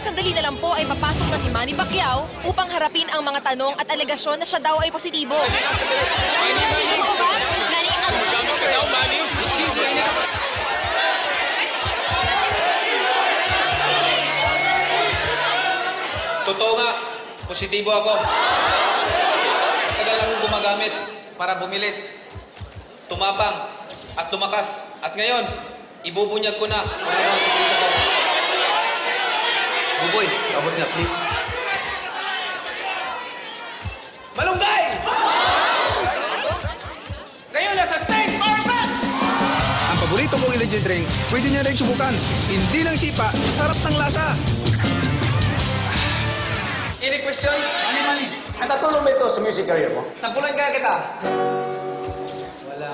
sandali na lang po ay papasok na si Manny Pacquiao upang harapin ang mga tanong at alegasyon na siya daw ay positibo. Totoo nga, positibo ako. Tagal akong gumagamit para bumilis, tumapang at tumakas. At ngayon, ibubunyag ko na kung ano ang sikreto ko. Buboy, abot nga, please. Malunggay! Ngayon, nasa stage! Ang paborito kong energy drink, pwede niya rin subukan. Hindi lang sipa, sarap ng lasa. Any question? Natulong ba ito sa music career mo? Sampulan kaya kita. Wala.